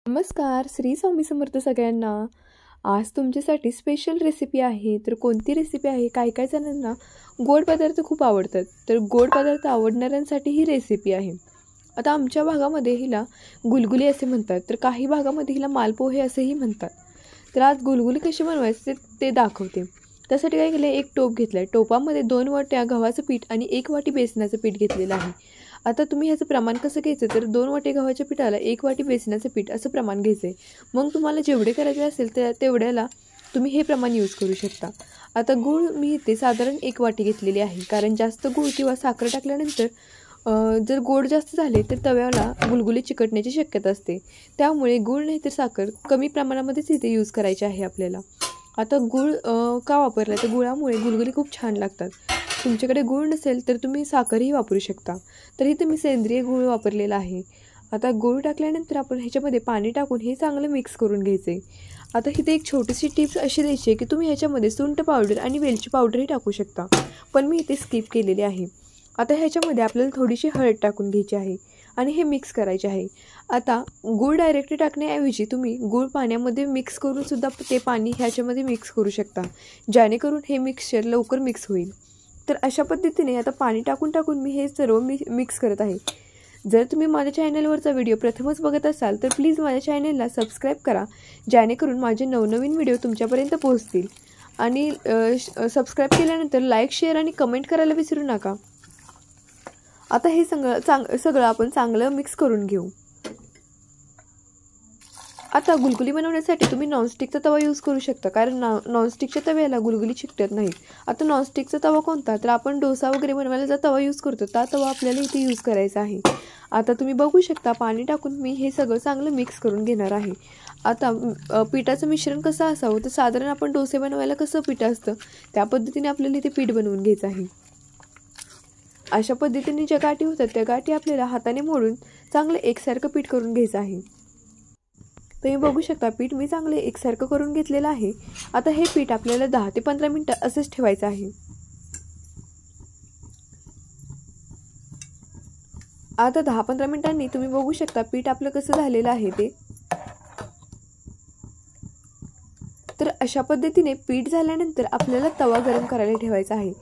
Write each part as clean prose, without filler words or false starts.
नमस्कार, श्री स्वामी समर्थ सगळ्यांना. आज तुमच्यासाठी स्पेशल रेसिपी आहे. तर कोणती रेसिपी आहे? काही काही जणांना गोड पदार्थ खूप आवडतात, तर गोड पदार्थ आवडणाऱ्यांसाठी ही रेसिपी आहे. आता आमच्या भागामध्ये हिला गुलगुली असे म्हणतात, तर काही भागामध्ये हिला मालपोहे असेही म्हणतात. तर आज गुलगुली कशी बनवायचे ते दाखवते. त्यासाठी काय केलं, एक टोप घेतला आहे. टोपामध्ये 2 वाट्या गव्हाचं पीठ आणि 1 वाटी बेसनाचं पीठ घेतलेलं आहे. आता तुम्ही ह्याचं प्रमाण कसं घ्यायचं, तर 2 वाटी गव्हाच्या पिठाला 1 वाटी बेसनाचं पीठ असं प्रमाण घ्यायचं आहे. मग तुम्हाला जेवढे करायचे असेल तेवढ्याला तुम्ही हे प्रमाण यूज करू शकता. आता गूळ मी इथे साधारण 1 वाटी घेतलेली आहे, कारण जास्त गूळ किंवा साखर टाकल्यानंतर जर गोड जास्त झाले तर तव्याला गुलगुली चिकटण्याची शक्यता असते. त्यामुळे गूळ नाही तर साखर कमी प्रमाणामध्येच इथे यूज करायची आहे आपल्याला. आता गूळ का वापरला, तर गुळामुळे गुलगुली खूप छान लागतात. तुमच्याकडे गूळ नसेल तर तुम्ही साखरही वापरू शकता. तर इथे मी सेंद्रिय गूळ वापरलेला आहे. आता गूळ टाकल्यानंतर आपण ह्याच्यामध्ये पाणी टाकून हे चांगलं मिक्स करून घ्यायचं आहे. आता इथे एक छोटीशी टिप्स अशी द्यायची आहे की तुम्ही ह्याच्यामध्ये सुंठ पावडर आणि वेलची पावडरही टाकू शकता, पण मी इथे स्किप केलेली आहे. आता ह्याच्यामध्ये आपल्याला थोडीशी हळद टाकून घ्यायची आहे आणि हे मिक्स करायचे आहे. आता गूळ डायरेक्टली टाकण्याऐवजी तुम्ही गूळ पाण्यामध्ये मिक्स करून सुद्धा ते पाणी ह्याच्यामध्ये मिक्स करू शकता, जेणेकरून हे मिक्सचर लवकर मिक्स होईल. तर अशा पद्धतीने आता पाणी टाकून मी हे सर्व मिक्स करत आहे. जर तुम्ही माझ्या चॅनलवरचा व्हिडिओ प्रथमच बघत असाल तर प्लीज माझ्या चॅनलला सबस्क्राईब करा, जेणेकरून माझे नवनवीन व्हिडिओ तुमच्यापर्यंत पोहोचतील. आणि सबस्क्राईब केल्यानंतर लाईक, शेअर आणि कमेंट करायला विसरू नका. आता हे सगळं आपण चांगलं मिक्स करून घेऊ. आता गुलगुली बनवण्यासाठी तुम्ही नॉनस्टिकचा तवा यूज करू शकता, कारण नॉनस्टिकच्या तव्याला गुलगुली चिकटत नाहीत. आता नॉनस्टिकचा तवा कोणता, तर आपण डोसा वगैरे बनवायला जो तवा यूज करतो त्या तवा आपल्याला इथे यूज करायचा आहे. आता तुम्ही बघू शकता पाणी टाकून मी हे सगळं चांगलं मिक्स करून घेणार आहे. आता पिठाचं मिश्रण कसं असावं, तर साधारण आपण डोसे बनवायला कसं पीठ असतं त्या पद्धतीने आपल्याला इथे पीठ बनवून घ्यायचं आहे. अशा पद्धतीने ज्या गाठी होतात त्या गाठी आपल्याला हाताने मोडून चांगलं एकसारखं पीठ करून घ्यायचं आहे. तुम्ही बघू शकता पीठ मी चांगले एकसारखं करून घेतलेलं आहे. आता हे पीठ आपल्याला 10 ते 15 मिनिटं असंच ठेवायचं आहे. आता 10-15 मिनिटांनी तुम्ही बघू शकता पीठ आपलं कसं झालेलं आहे ते. तर अशा पद्धतीने पीठ झाल्यानंतर आपल्याला तवा गरम करायला ठेवायचा आहे.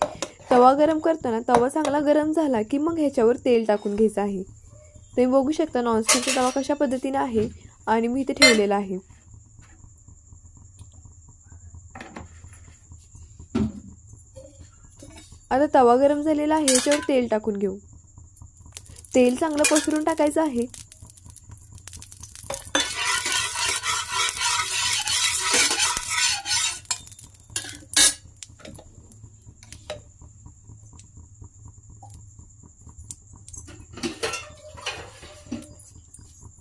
तवा गरम करताना तवा चांगला गरम झाला की मग ह्याच्यावर तेल टाकून घ्यायचं आहे. तुम्ही बघू शकता नॉनस्टिकचा तवा कशा पद्धतीने आहे आणि मी इथे ठेवलेला आहे. आता तवा गरम झालेला आहे, ह्याच्यावर तेल टाकून घेऊ. तेल चांगलं पसरून टाकायचं आहे.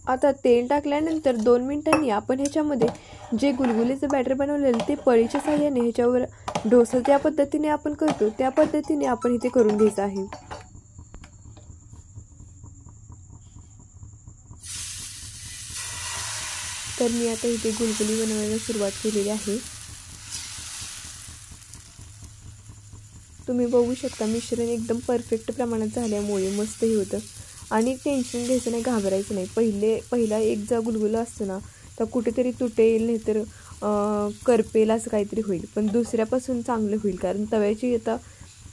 आता तेल टाकल्यानंतर 2 मिनिटांनी आपण ह्याच्यामध्ये जे गुलगुलीचं बॅटर बनवलेलं ते पळीच्या साहाय्याने ह्याच्यावर डोसा ज्या पद्धतीने आपण करतो त्या पद्धतीने आपण इथे करून घ्यायचं आहे. तर मी आता इथे गुलगुली बनवायला सुरुवात केलेली आहे. तुम्ही बघू शकता मिश्रण एकदम परफेक्ट प्रमाणात झाल्यामुळे मस्तही होतं आणि टेन्शन घ्यायचं नाही, घाबरायचं नाही. पहिला एक जा गुलगुला असतो ना तर कुठेतरी तुटेल नाही तर करपेल असं काहीतरी होईल, पण दुसऱ्यापासून चांगलं होईल, कारण तव्याची आता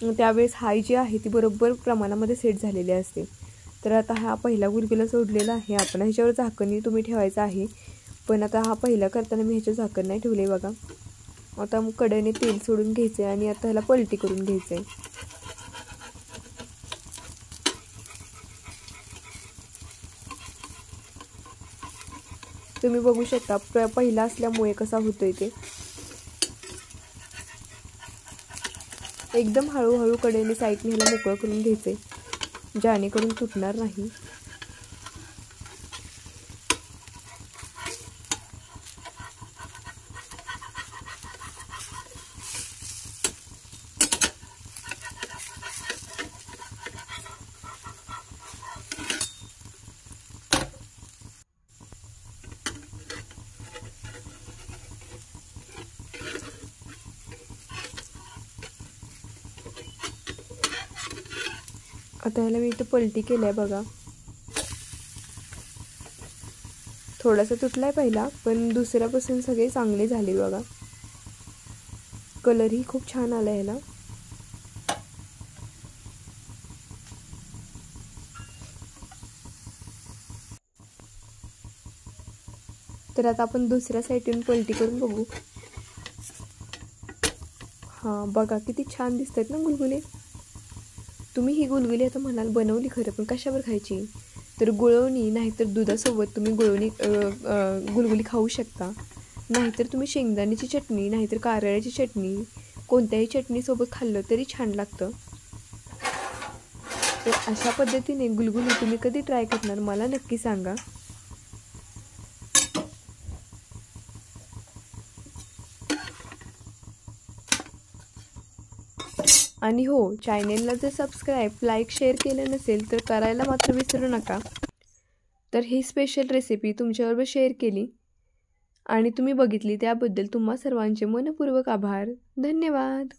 त्यावेळेस हाय जी आहे ती बरोबर प्रमाणामध्ये सेट झालेली असते. तर आता हा पहिला गुलगुला सोडलेला आहे. आपण ह्याच्यावर झाकणही तुम्ही ठेवायचं आहे, पण आता हा पहिला करताना मी ह्याच्यावर झाकण नाही ठेवले बघा. आता मग कढईने तेल सोडून घ्यायचं आहे आणि आता ह्याला पलटी करून घ्यायचं आहे. तुम्ही बघू शकता पहिला असल्यामुळे कसा होतोय ते. एकदम हळूहळू कढईने साईडने ह्याला मोकळं करून घ्यायचंय, जेणेकरून तुटणार नाही. आता ह्याला मी इथं पलटी केलं आहे बघा. थोडासा तुटलाय पहिला, पण दुसऱ्यापासून सगळे चांगले झाले बघा. कलरही खूप छान आला ह्याला. तर आता आपण दुसऱ्या साईडून पलटी करून बघू. हां बघा किती छान दिसतात ना गुलगुले. तुम्ही ही गुलगुली आता म्हणाल बनवली खरं, पण कशावर खायची? तर गुळवणी नाहीतर दुधासोबत तुम्ही गुलगुली खाऊ शकता. नाहीतर तुम्ही शेंगदाण्याची चटणी नाहीतर कारळ्याची चटणी कोणत्याही चटणीसोबत खाल्लं तरी छान लागतं. तर अशा पद्धतीने गुलगुली तुम्ही कधी ट्राय करणार मला नक्की सांगा. आणि हो, चॅनेलला जर सबस्क्राईब, लाईक, शेअर केलं नसेल तर करायला मात्र विसरू नका. तर ही स्पेशल रेसिपी तुमच्याबरोबर शेअर केली आणि तुम्ही बघितली त्याबद्दल तुम्हा सर्वांचे मनपूर्वक आभार. धन्यवाद.